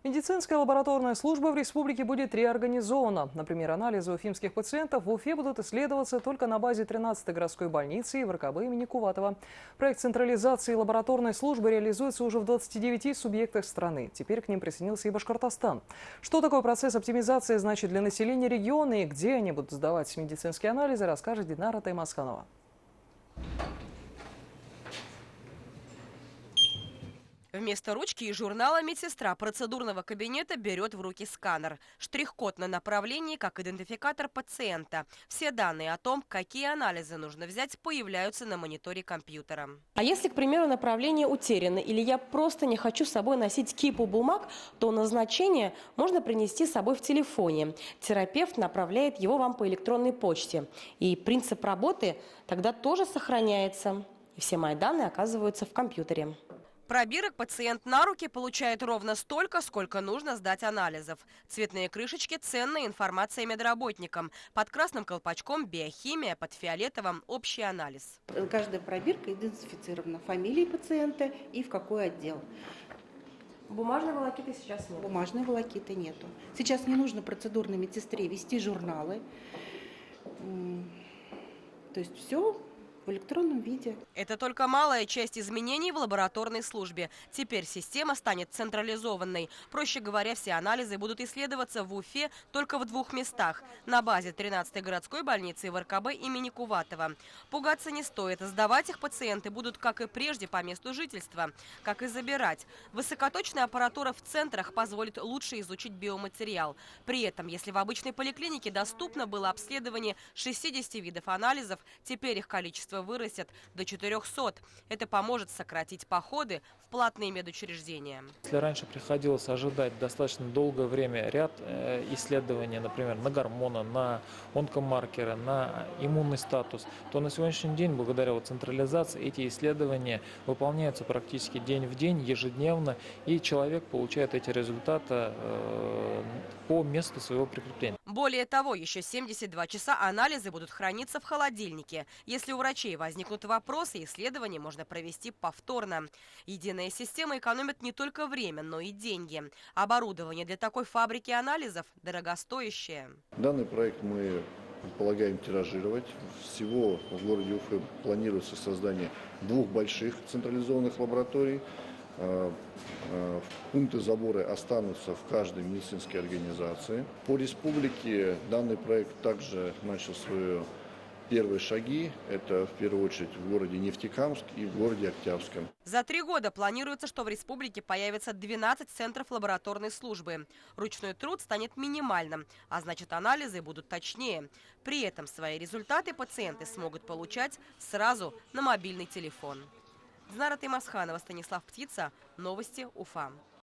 Медицинская лабораторная служба в республике будет реорганизована. Например, анализы уфимских пациентов в Уфе будут исследоваться только на базе 13-й городской больницы и в РКБ имени Куватова. Проект централизации лабораторной службы реализуется уже в 29 субъектах страны. Теперь к ним присоединился и Башкортостан. Что такое процесс оптимизации значит для населения региона и где они будут сдавать медицинские анализы, расскажет Динара Таймасханова. Вместо ручки и журнала медсестра процедурного кабинета берет в руки сканер. Штрих-код на направлении как идентификатор пациента. Все данные о том, какие анализы нужно взять, появляются на мониторе компьютера. А если, к примеру, направление утеряно или я просто не хочу с собой носить кипу бумаг, то назначение можно принести с собой в телефоне. Терапевт направляет его вам по электронной почте. И принцип работы тогда тоже сохраняется. И все мои данные оказываются в компьютере. Пробирок пациент на руки получает ровно столько, сколько нужно сдать анализов. Цветные крышечки – ценная информация медработникам. Под красным колпачком – биохимия, под фиолетовым – общий анализ. Каждая пробирка идентифицирована фамилией пациента и в какой отдел. Бумажной волокиты сейчас нет. Бумажной волокиты нету. Сейчас не нужно процедурной медсестре вести журналы. То есть все в электронном виде. Это только малая часть изменений в лабораторной службе. Теперь система станет централизованной. Проще говоря, все анализы будут исследоваться в Уфе только в 2 местах. На базе 13-й городской больницы и в РКБ имени Куватова. Пугаться не стоит. Сдавать их пациенты будут, как и прежде, по месту жительства. Как и забирать. Высокоточная аппаратура в центрах позволит лучше изучить биоматериал. При этом, если в обычной поликлинике доступно было обследование 60 видов анализов, теперь их количество вырастет до 400. Это поможет сократить походы в платные медучреждения. Если раньше приходилось ожидать достаточно долгое время ряд исследований, например, на гормоны, на онкомаркеры, на иммунный статус, то на сегодняшний день, благодаря централизации, эти исследования выполняются практически день в день, ежедневно, и человек получает эти результаты по месту своего прикрепления. Более того, еще 72 часа анализы будут храниться в холодильнике. Если у врачей возникнут вопросы, исследования можно провести повторно. Единая система экономит не только время, но и деньги. Оборудование для такой фабрики анализов дорогостоящее. Данный проект мы предполагаем тиражировать. Всего в городе Уфе планируется создание 2 больших централизованных лабораторий. Пункты забора останутся в каждой медицинской организации. По республике данный проект также начал свои первые шаги. Это в первую очередь в городе Нефтекамск и в городе Октябрьском. За 3 года планируется, что в республике появится 12 центров лабораторной службы. Ручной труд станет минимальным, а значит анализы будут точнее. При этом свои результаты пациенты смогут получать сразу на мобильный телефон. Динара Таймасханова, Станислав Птица. Новости Уфа.